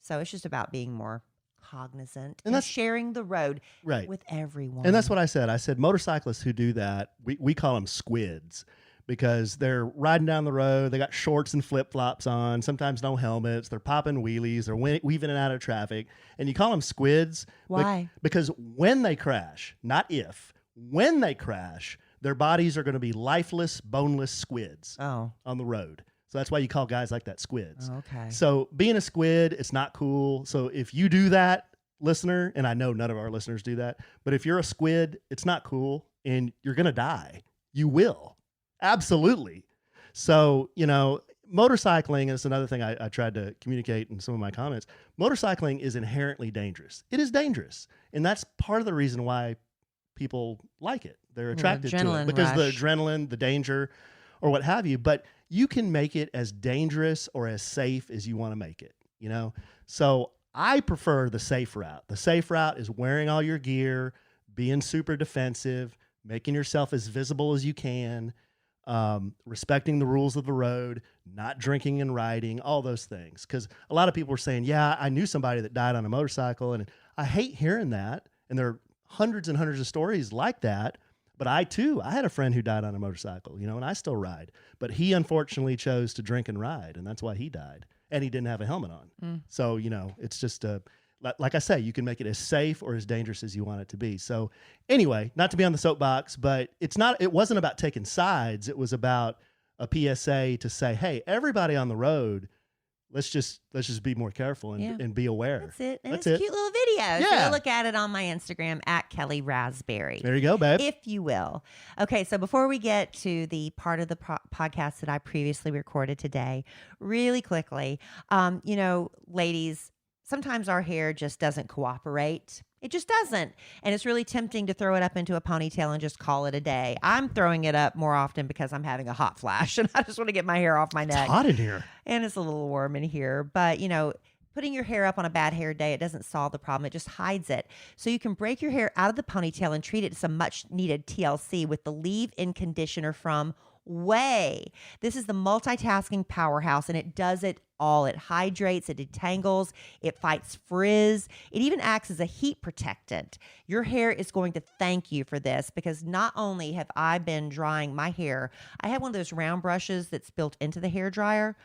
So it's just about being more cognizant and sharing the road with everyone. And that's what I said. I said motorcyclists who do that, we call them squids because they're riding down the road. They got shorts and flip-flops on, sometimes no helmets. They're popping wheelies. They're weaving in and out of traffic. And you call them squids. Why? Because when they crash, not if, when they crash, their bodies are going to be lifeless, boneless squids on the road. So that's why you call guys like that squids. Oh, okay. So being a squid, it's not cool. So if you do that, listener, and I know none of our listeners do that, but if you're a squid, it's not cool and you're going to die. You will. Absolutely. So, motorcycling, and it's another thing I tried to communicate in some of my comments, motorcycling is inherently dangerous. It is dangerous. And that's part of the reason why people like it. They're attracted to it because the adrenaline, the danger, or what have you. But you can make it as dangerous or as safe as you want to make it, So I prefer the safe route. The safe route is wearing all your gear, being super defensive, making yourself as visible as you can, respecting the rules of the road, not drinking and riding, all those things. Because a lot of people were saying, yeah, I knew somebody that died on a motorcycle, and I hate hearing that. And there are hundreds and hundreds of stories like that. But I had a friend who died on a motorcycle, and I still ride. But he unfortunately chose to drink and ride, and that's why he died. And he didn't have a helmet on. So, it's just like I say, you can make it as safe or as dangerous as you want it to be. So anyway, not to be on the soapbox, but it wasn't about taking sides. It was about a PSA to say, hey, everybody on the road, let's just be more careful and be aware. That's it. And That's it's it. a cute little video. Yeah. So look at it on my Instagram at Kellie Raspberry. There you go, babe. If you will. Okay, so before we get to the part of the podcast that I previously recorded today, really quickly, ladies, sometimes our hair just doesn't cooperate. It just doesn't. And it's really tempting to throw it up into a ponytail and just call it a day. I'm throwing it up more often because I'm having a hot flash and I just want to get my hair off my neck. It's hot in here. And it's a little warm in here. But, putting your hair up on a bad hair day, it doesn't solve the problem. It just hides it. So you can break your hair out of the ponytail and treat it as a much needed TLC with the leave-in conditioner from Way. This is the multitasking powerhouse, and it does it all. It hydrates, it detangles, it fights frizz. It even acts as a heat protectant. Your hair is going to thank you for this because not only have I been drying my hair, I have one of those round brushes that's built into the hair dryer.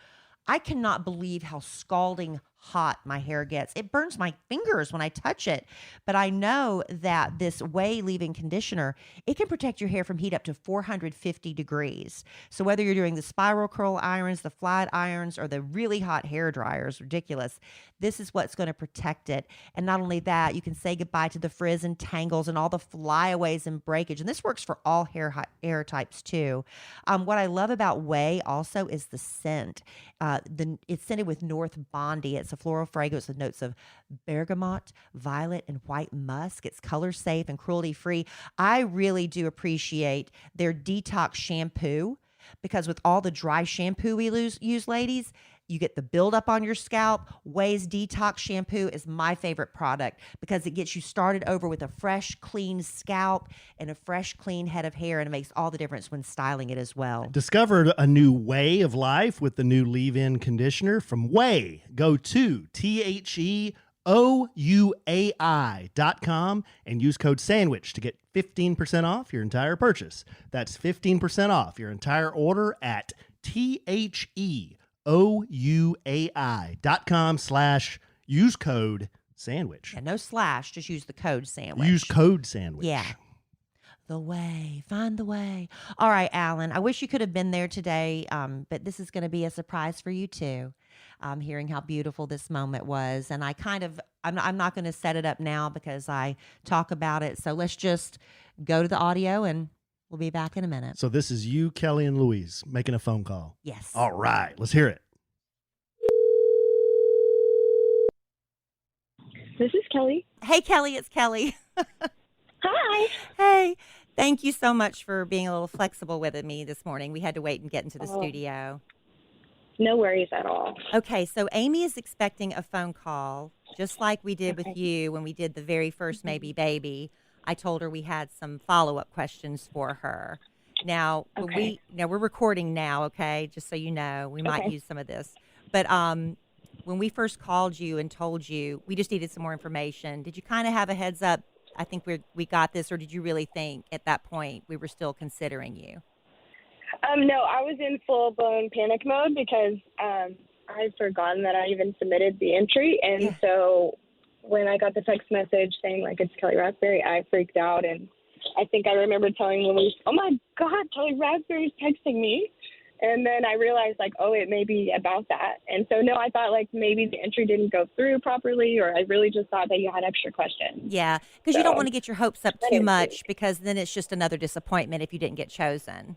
I cannot believe how scalding hot my hair gets. It burns my fingers when I touch it. But I know that this Way leave-in conditioner, it can protect your hair from heat up to 450 degrees. So whether you're doing the spiral curl irons, the flat irons, or the really hot hair dryers, ridiculous, this is what's going to protect it. And not only that, you can say goodbye to the frizz and tangles and all the flyaways and breakage. And this works for all hair types too. What I love about Way also is the scent. It's scented with North Bondi. It's It's a floral fragrance with notes of bergamot, violet, and white musk. It's color safe and cruelty free. I really do appreciate their detox shampoo, because with all the dry shampoo we use, ladies, you get the buildup on your scalp. Ouai's Detox Shampoo is my favorite product because it gets you started over with a fresh, clean scalp and a fresh, clean head of hair, and it makes all the difference when styling it as well. Discovered a new way of life with the new leave-in conditioner from Ouai. Go to TheOuai.com and use code SANDWICH to get 15% off your entire purchase. That's 15% off your entire order at TheOuai.com/use code SANDWICH. And no slash, just use the code SANDWICH. Use code SANDWICH. Yeah. The way. Find the way. All right, Alan, I wish you could have been there today, but this is going to be a surprise for you too. Hearing how beautiful this moment was. And I'm not going to set it up now because I talk about it. So let's just go to the audio and we'll be back in a minute. So this is you, Kellie and Luis, making a phone call. Yes. All right, let's hear it. This is Kellie. Hey, Kellie, it's Kellie. Hi. Hey, thank you so much for being a little flexible with me this morning. We had to wait and get into the studio. No worries at all. Okay, so Amy is expecting a phone call, just like we did with you when we did the very first MaybeBaby. I told her we had some follow-up questions for her. Now, we're recording now, okay, just so you know. We might use some of this. But when we first called you and told you we just needed some more information, did you kind of have a heads up, I think we got this, or did you really think at that point we were still considering you? No, I was in full-blown panic mode because I'd forgotten that I even submitted the entry. And so when I got the text message saying, like, it's Kellie Raspberry, I freaked out. And I think I remember telling Luis, oh, my God, Kellie Raspberry's texting me. And then I realized, like, oh, it may be about that. And so, no, I thought, like, maybe the entry didn't go through properly, or I really just thought that you had extra questions. Yeah, because you don't want to get your hopes up too much because then it's just another disappointment if you didn't get chosen.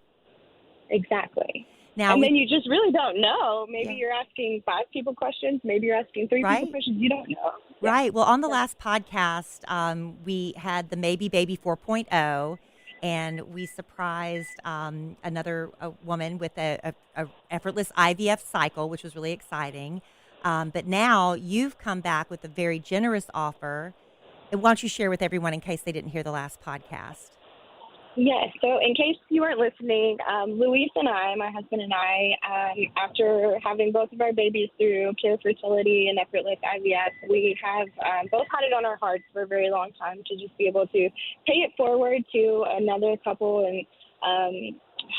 Exactly. Now, and then you just really don't know. Maybe you're asking 5 people questions. Maybe you're asking 3 people questions. You don't know. Right. Well, on the last podcast, we had the MaybeBaby 4.0, and we surprised another woman with a effortless IVF cycle, which was really exciting. But now you've come back with a very generous offer. And why don't you share with everyone in case they didn't hear the last podcast? Yes. So in case you weren't listening, Luis and I, my husband and I, after having both of our babies through Fertility and Effortless IVF, we have both had it on our hearts for a very long time to just be able to pay it forward to another couple and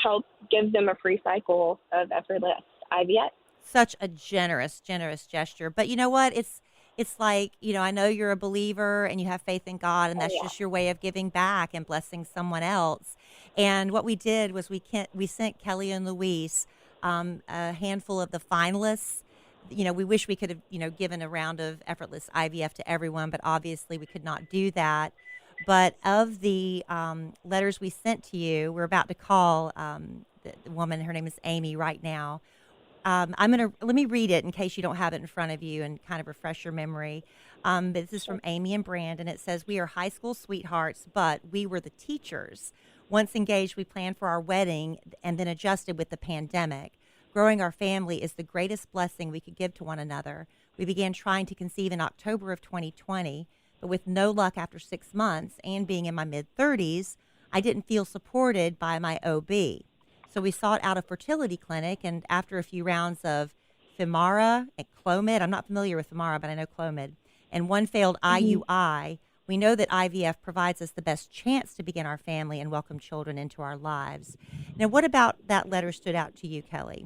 help give them a free cycle of Effortless IVF. Such a generous gesture. But you know what? It's like, I know you're a believer and you have faith in God, and that's just your way of giving back and blessing someone else. And what we did was we sent Kellie and Luis a handful of the finalists. We wish we could have, given a round of Effortless IVF to everyone, but obviously we could not do that. But of the letters we sent to you, we're about to call the woman, her name is Amy, right now. Let me read it in case you don't have it in front of you and kind of refresh your memory. But this is from Amy and Brandon. It says, we are high school sweethearts, but we were the teachers. Once engaged, we planned for our wedding and then adjusted with the pandemic. Growing our family is the greatest blessing we could give to one another. We began trying to conceive in October of 2020, but with no luck after 6 months and being in my mid-30s, I didn't feel supported by my OB. So we sought out a fertility clinic, and after a few rounds of Femara and Clomid, I'm not familiar with Femara, but I know Clomid, and one failed IUI, we know that IVF provides us the best chance to begin our family and welcome children into our lives. Now, what about that letter stood out to you, Kellie?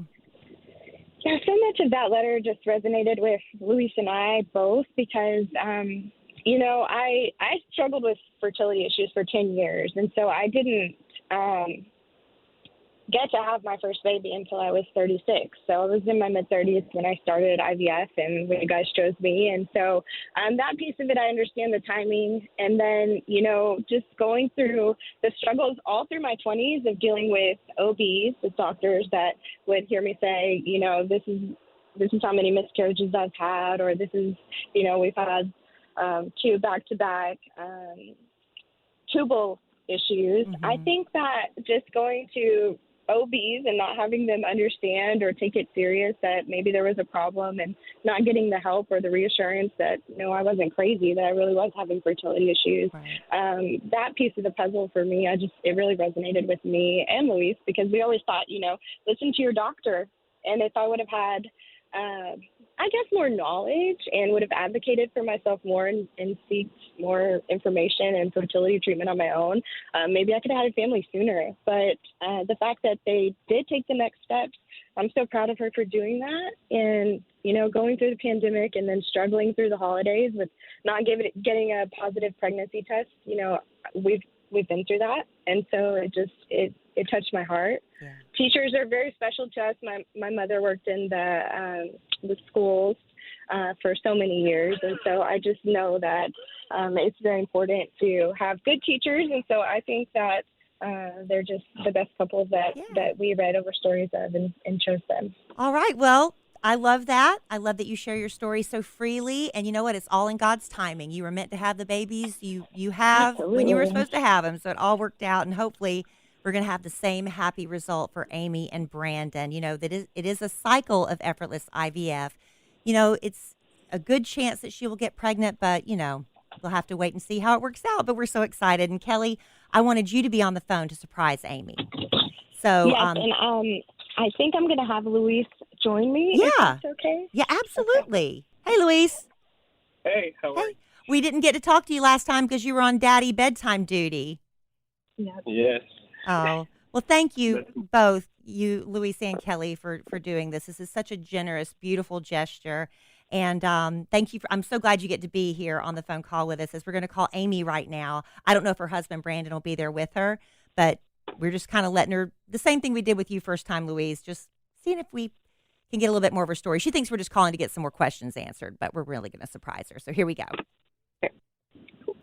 Yeah, so much of that letter just resonated with Luis and I both because, I struggled with fertility issues for 10 years, and so I didn't get to have my first baby until I was 36. So I was in my mid-30s when I started IVF, and when you guys chose me. And so that piece of it, I understand the timing. And then, just going through the struggles all through my 20s of dealing with OBs, with doctors that would hear me say, this is this is how many miscarriages I've had, or this is, we've had 2 back-to-back tubal issues. Mm-hmm. I think that just going to OBs and not having them understand or take it serious that maybe there was a problem and not getting the help or the reassurance that, no, I wasn't crazy, that I really was having fertility issues. Right. That piece of the puzzle for me, it really resonated with me and Luis, because we always thought, listen to your doctor. And if I would have had, more knowledge and would have advocated for myself more and seeked more information and fertility treatment on my own, maybe I could have had a family sooner. But the fact that they did take the next steps, I'm so proud of her for doing that. And, going through the pandemic and then struggling through the holidays with not getting a positive pregnancy test, we've been through that. And so it touched my heart. Yeah. Teachers are very special to us. My mother worked in the schools for so many years. And so I just know that it's very important to have good teachers. And so I think that they're just the best couple that we read over stories of and chose them. All right. Well, I love that. I love that you share your story so freely. And you know what? It's all in God's timing. You were meant to have the babies you have Absolutely. when you were supposed to have them. So it all worked out. And hopefully we're going to have the same happy result for Amy and Brandon. It is a cycle of effortless IVF. It's a good chance that she will get pregnant, but, we'll have to wait and see how it works out. But we're so excited. And Kellie, I wanted you to be on the phone to surprise Amy. So, yes, and I think I'm going to have Luis join me. Yeah. If that's okay. Yeah, absolutely. Okay. Hey, Luis. Hey, how are you? We didn't get to talk to you last time because you were on daddy bedtime duty. Yes. Oh, well, thank you both, you, Luis and Kellie, for doing this. This is such a generous, beautiful gesture. And thank you. I'm so glad you get to be here on the phone call with us, as we're going to call Amy right now. I don't know if her husband, Brandon, will be there with her, but we're just kind of letting her, the same thing we did with you first time, Luis, just seeing if we can get a little bit more of her story. She thinks we're just calling to get some more questions answered, but we're really going to surprise her. So here we go.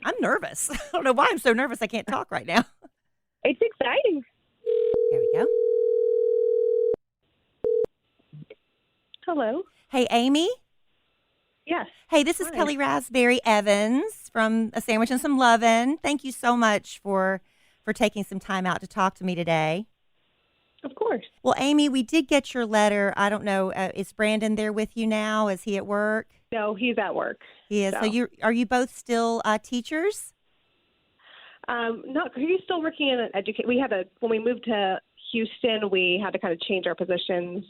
I'm nervous. I don't know why I'm so nervous. I can't talk right now. It's exciting. Here we go. Hello. Hey, Amy. Yes. Hey, this is Hi. Kellie Raspberry Evans from A Sandwich and Some Lovin'. Thank you so much for taking some time out to talk to me today. Of course. Well, Amy, we did get your letter. I don't know, is Brandon there with you now? Is he at work? No, he's at work. He is. So are you both still teachers? No, he's still working in education. When we moved to Houston, we had to kind of change our positions.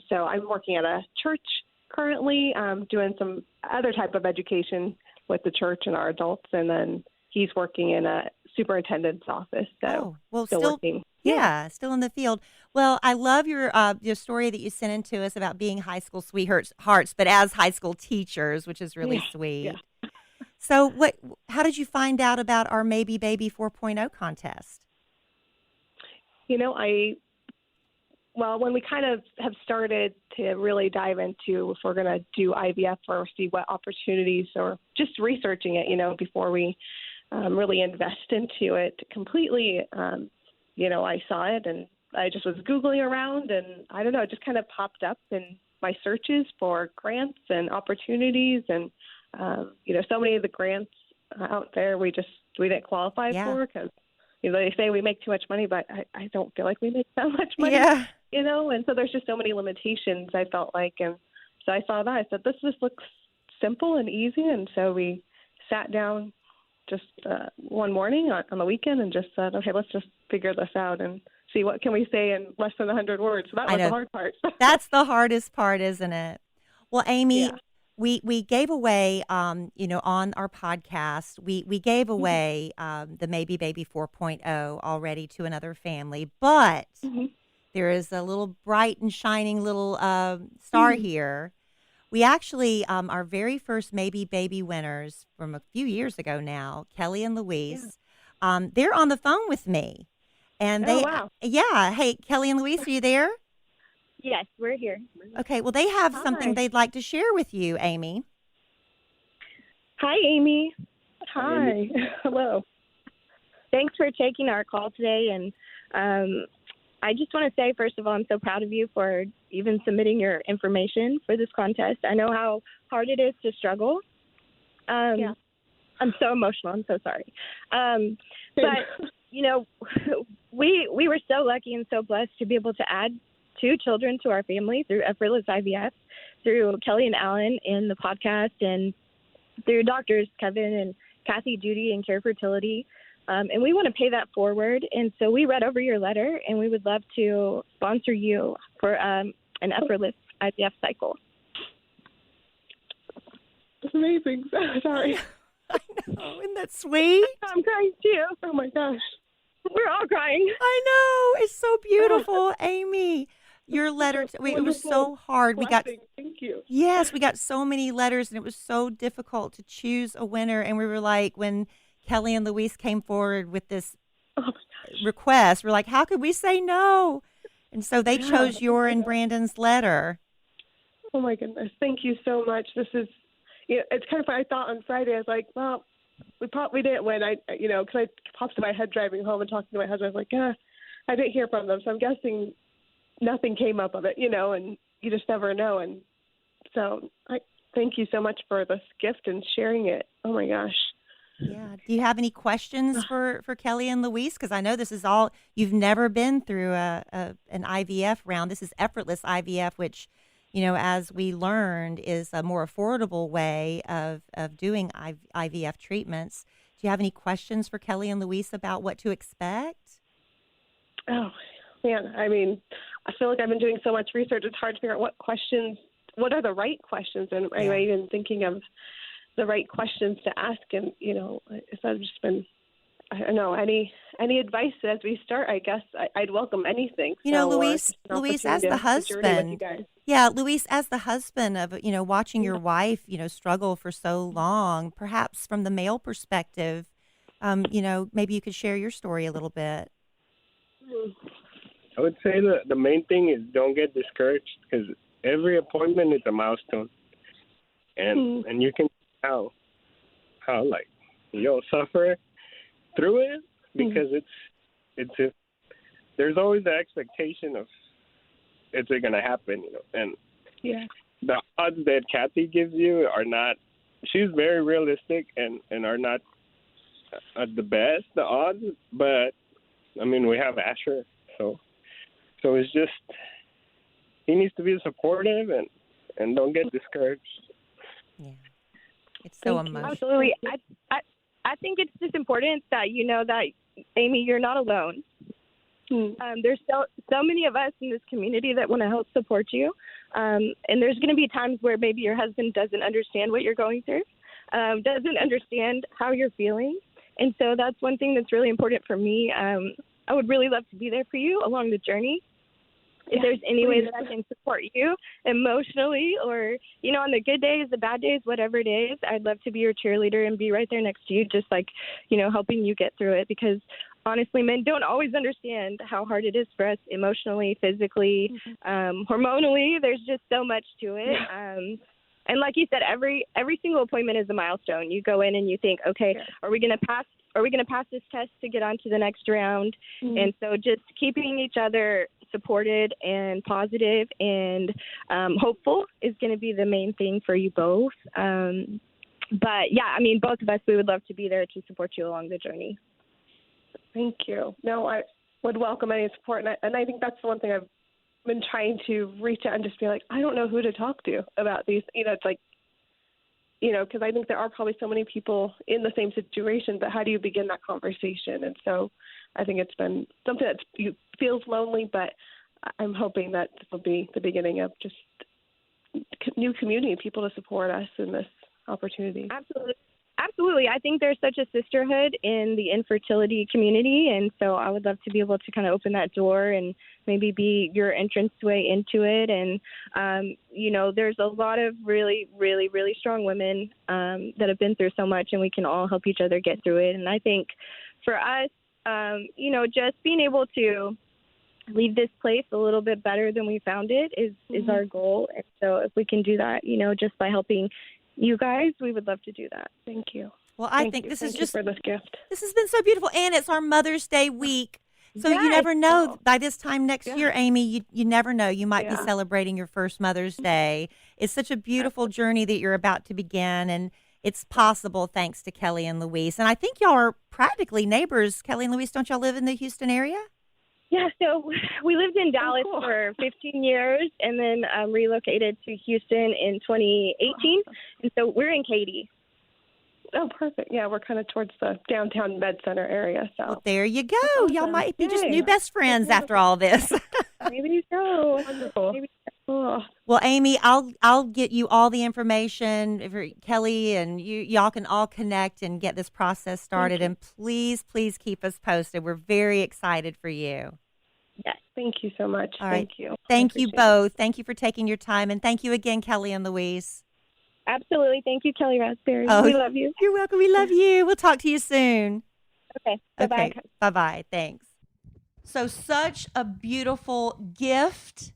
So I'm working at a church currently, doing some other type of education with the church and our adults, and then he's working in a superintendent's office. So still working. Yeah, still in the field. Well, I love your story that you sent in to us about being high school sweethearts, but as high school teachers, which is really sweet. Yeah. So how did you find out about our MaybeBaby 4.0 contest? When we kind of have started to really dive into if we're going to do IVF or see what opportunities, or just researching it, before we really invest into it completely, I saw it and I just was Googling around, and I don't know, it just kind of popped up in my searches for grants and opportunities. And, so many of the grants out there, we didn't qualify for, because, they say we make too much money, but I don't feel like we make that much money, and so there's just so many limitations, I felt like. And so I saw that. I said, this just looks simple and easy. And so we sat down just one morning on the weekend and just said, okay, let's just figure this out and see what can we say in less than 100 words. So that was the hard part. That's the hardest part, isn't it? Well, Amy, we gave away, on our podcast, we gave away the MaybeBaby 4.0 already to another family, but there is a little bright and shining little star here. We actually, our very first MaybeBaby winners from a few years ago now, Kellie and Luis, they're on the phone with me. And they, hey, Kellie and Luis, are you there? Yes, we're here. Okay, well, they have something they'd like to share with you, Amy. Hi, Amy. Hi. Hello. Thanks for taking our call today. And I just want to say, first of all, I'm so proud of you for even submitting your information for this contest. I know how hard it is to struggle. Yeah. I'm so emotional. I'm so sorry. But, you know, we were so lucky and so blessed to be able to add 2 children to our family through Effortless IVF, through Kellie and Allen in the podcast, and through doctors Kevin and Kathy Doody and Fertility. And we want to pay that forward. And so we read over your letter, and we would love to sponsor you for an effortless IVF cycle. It's amazing. Sorry. I know. Isn't that sweet? I'm crying too. Oh my gosh. We're all crying. I know. It's so beautiful, Amy. Your letter, it was so hard. Thank you. Yes, we got so many letters, and it was so difficult to choose a winner. And we were like, when Kellie and Luis came forward with this request, we're like, how could we say no? And so they chose your and Brandon's letter. Oh my goodness. Thank you so much. This is, it's kind of funny. I thought on Friday, I was like, well, we didn't win. Because I popped in my head driving home and talking to my husband. I was like, I didn't hear from them. So I'm guessing nothing came up of it, and you just never know. And so I thank you so much for this gift and sharing it. Oh my gosh. Yeah. Do you have any questions for Kellie and Luis? Because I know this is all, you've never been through an IVF round. This is effortless IVF, which, as we learned, is a more affordable way of doing IVF treatments. Do you have any questions for Kellie and Luis about what to expect? Oh, man. I mean, I feel like I've been doing so much research. It's hard to figure out what are the right questions. And am I even thinking of the right questions to ask? And, so I've just been, I don't know, any advice as we start, I guess I'd welcome anything. Luis, as the husband, Luis, as the husband of, watching your wife, struggle for so long, perhaps from the male perspective, maybe you could share your story a little bit. I would say the main thing is don't get discouraged, because every appointment is a milestone, and you can how like you'll suffer through it, because it's just, there's always the expectation of it's going to happen, and the odds that Kathy gives you are not. She's very realistic and are not the best, the odds, but I mean, we have Asher, so it's just, he needs to be supportive and don't get discouraged. Yeah, it's so emotional. Absolutely. I think it's just important that that, Amy, you're not alone. There's so many of us in this community that want to help support you, and there's going to be times where maybe your husband doesn't understand what you're going through, doesn't understand how you're feeling, and so that's one thing that's really important for me. I would really love to be there for you along the journey. If there's any way that I can support you emotionally, or, on the good days, the bad days, whatever it is, I'd love to be your cheerleader and be right there next to you, just like, helping you get through it. Because honestly, men don't always understand how hard it is for us emotionally, physically, hormonally. There's just so much to it. And like you said, every single appointment is a milestone. You go in and you think, okay, are we going to pass this test to get on to the next round? And so just keeping each other supported and positive and hopeful is going to be the main thing for you both. But yeah, I mean, both of us, we would love to be there to support you along the journey. Thank you. No, I would welcome any support. And I think that's the one thing I've been trying to reach out and just be like, I don't know who to talk to about these. It's like, because I think there are probably so many people in the same situation, but how do you begin that conversation? And so I think it's been something that feels lonely, but I'm hoping that this will be the beginning of just new community, people to support us in this opportunity. Absolutely. I think there's such a sisterhood in the infertility community, and so I would love to be able to kind of open that door and maybe be your entranceway into it. And, there's a lot of really, really, really strong women that have been through so much, and we can all help each other get through it. And I think for us, just being able to leave this place a little bit better than we found it is our goal. And so if we can do that, just by helping you guys, we would love to do that. Thank you. Well, I think this is just for this gift. This has been so beautiful, and it's our Mother's Day week. So you Yes. never know. Oh. By this time next Yeah. year, Amy, you never know. You might be Yeah. celebrating your first Mother's Day. It's such a beautiful journey that you're about to begin, and it's possible thanks to Kellie and Luis. And I think y'all are practically neighbors. Kellie and Luis, don't y'all live in the Houston area? Yeah, so we lived in Dallas cool. for 15 years and then relocated to Houston in 2018. And so we're in Katy. Oh, perfect. Yeah, we're kind of towards the downtown Med Center area. So Well, there you go. That's Y'all awesome. might be just Yay. new best friends after all this. Maybe so. wonderful. Maybe Oh, Well, Amy, I'll get you all the information for Kellie, and y'all can all connect and get this process started. And please keep us posted. We're very excited for you. yes. thank you so much. All right. Thank you. Thank I you appreciate it. both. Thank you for taking your time, and thank you again, Kellie and Luis. Absolutely. Thank you, Kelly Raspberry. Oh, We love you. You're welcome. We love you. We'll talk to you soon. Okay. Bye-bye. Okay. Bye-bye. Thanks. So such a beautiful gift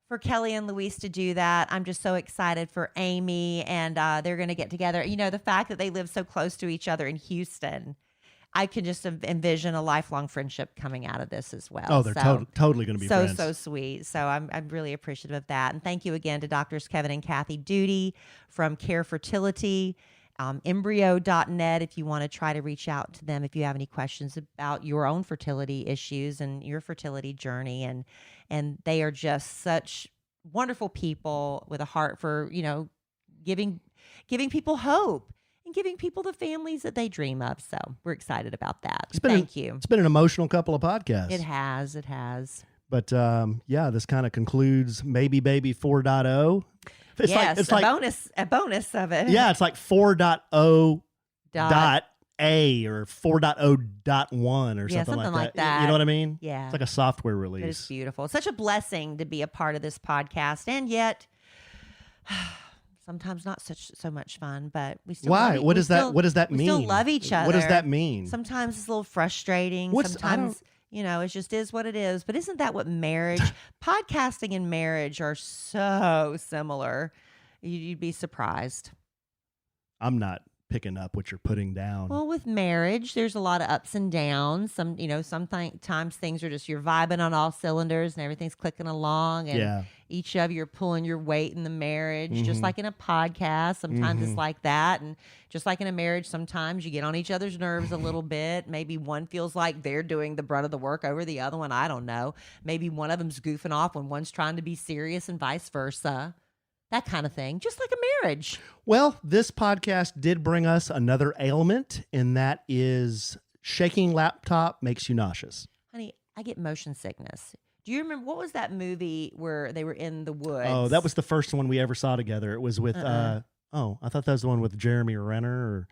for Kellie and Luis to do that. I'm just so excited for Amy, and they're going to get together. You know, the fact that they live so close to each other in Houston, I can just envision a lifelong friendship coming out of this as well. Oh, they're totally going to be friends. So sweet. So I'm really appreciative of that. And thank you again to Doctors Kevin and Kathy Doody from Fertility, embryo.net if you want to try to reach out to them if you have any questions about your own fertility issues and your fertility journey. And they are just such wonderful people with a heart for, you know, giving people hope and giving people the families that they dream of. So we're excited about that. Thank you. It's been an emotional couple of podcasts. It has. But yeah, this kind of concludes MaybeBaby 4.0. It's like a bonus of it. Yeah, it's like 4.0 dot A or 4.0.1 or something like that. You know what I mean? Yeah. It's like a software release. It is beautiful. It's such a blessing to be a part of this podcast, and yet sometimes not so much fun, but we still Why? love What does that mean? We still love each other. What does that mean? Sometimes it's a little frustrating. Sometimes you know, it just is what it is. But isn't that what podcasting and marriage are so similar? You'd be surprised. I'm not picking up what you're putting down. Well, with marriage, there's a lot of ups and downs. Sometimes things are just you're vibing on all cylinders and everything's clicking along, and each of you are pulling your weight in the marriage, just like in a podcast. Sometimes it's like that, and just like in a marriage, sometimes you get on each other's nerves a little bit. Maybe one feels like they're doing the brunt of the work over the other one. I don't know. Maybe one of them's goofing off when one's trying to be serious, and vice versa. That kind of thing, just like a marriage. Well, this podcast did bring us another ailment, and that is shaking laptop makes you nauseous. Honey, I get motion sickness. Do you remember, what was that movie where they were in the woods? Oh, that was the first one we ever saw together. It was with, I thought that was the one with Jeremy Renner.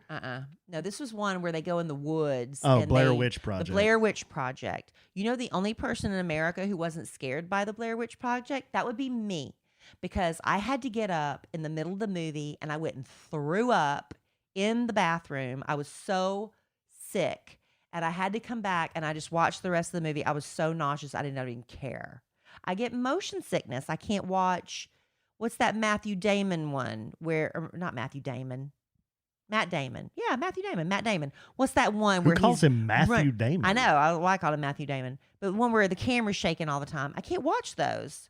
No, this was one where they go in the woods. Oh, Blair Witch Project. The Blair Witch Project. You know, the only person in America who wasn't scared by the Blair Witch Project, that would be me. Because I had to get up in the middle of the movie and I went and threw up in the bathroom. I was so sick and I had to come back and I just watched the rest of the movie. I was so nauseous, I didn't even care. I get motion sickness. I can't watch, what's that Matthew Damon one not Matthew Damon. Matt Damon. Yeah, Matthew Damon. Matt Damon. What's that one where Who calls him Matthew Damon? I know. I call him Matthew Damon. But the one where the camera's shaking all the time. I can't watch those.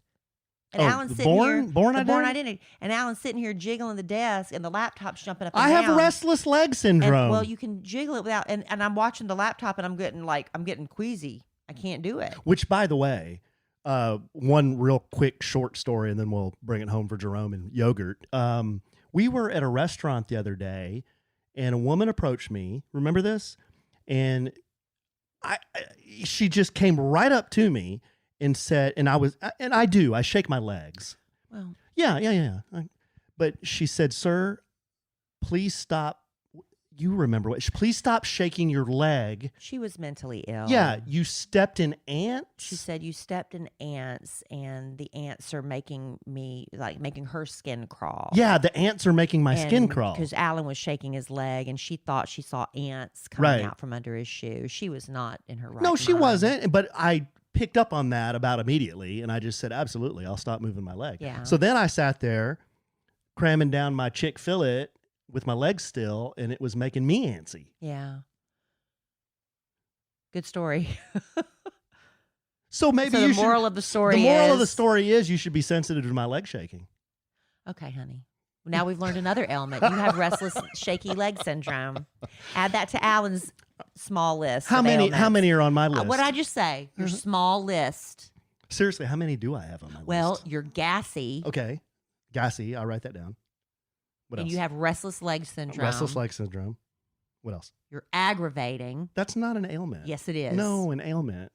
And Alan's sitting here. Born Identity? And Alan's sitting here jiggling the desk, and the laptop's jumping up and down. I have restless leg syndrome. And, well, you can jiggle it without. And I'm watching the laptop, and I'm getting queasy. I can't do it. Which, by the way, one real quick short story, and then we'll bring it home for Jerome and yogurt. We were at a restaurant the other day, and a woman approached me. Remember this? And she just came right up to me. And said, I shake my legs. Well, yeah. But she said, "Sir, please stop." You remember please stop shaking your leg. She was mentally ill. Yeah, you stepped in ants. She said you stepped in ants, and the ants are making her skin crawl. Yeah, the ants are making my skin crawl. Because Alan was shaking his leg, and she thought she saw ants coming out from under his shoe. She was not in her right mind. No, she wasn't. But I picked up on that about immediately, and I just said, absolutely, I'll stop moving my leg. Yeah. So then I sat there cramming down my Chick-fil-A with my legs still, and it was making me antsy. Yeah. Good story. So maybe So the moral of the story is you should be sensitive to my leg shaking. Okay, honey. Now we've learned another ailment. You have restless, shaky leg syndrome. Add that to Alan's small list. How many are on my list? What did I just say? Your small list. Seriously, how many do I have on my list? Well, you're gassy. Okay. Gassy. I'll write that down. What else? And you have restless leg syndrome. Restless leg syndrome. What else? You're aggravating. That's not an ailment. Yes, it is. No, an ailment.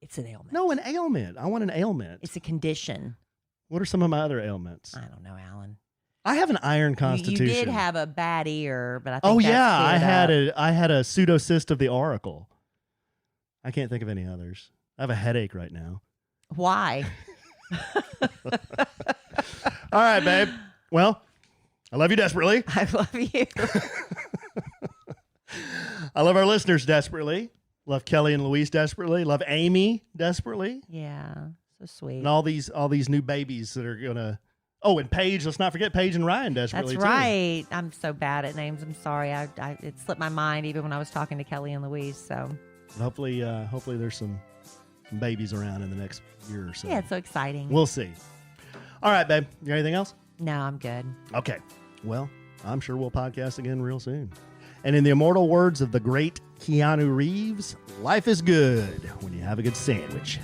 It's an ailment. No, an ailment. I want an ailment. It's a condition. What are some of my other ailments? I don't know, Alan. I have an iron constitution. You did have a bad ear, but I think that's I had a pseudocyst of the auricle. I can't think of any others. I have a headache right now. Why? All right, babe. Well, I love you desperately. I love you. I love our listeners desperately. Love Kellie and Luis desperately. Love Amy desperately. Yeah, so sweet. And all these new babies that are gonna. Oh, and Paige. Let's not forget Paige and Ryan desperately. That's right. I'm so bad at names. I'm sorry. It slipped my mind even when I was talking to Kellie and Luis. So hopefully there's some babies around in the next year or so. Yeah, it's so exciting. We'll see. All right, babe. You got anything else? No, I'm good. Okay. Well, I'm sure we'll podcast again real soon. And in the immortal words of the great Keanu Reeves, life is good when you have a good sandwich.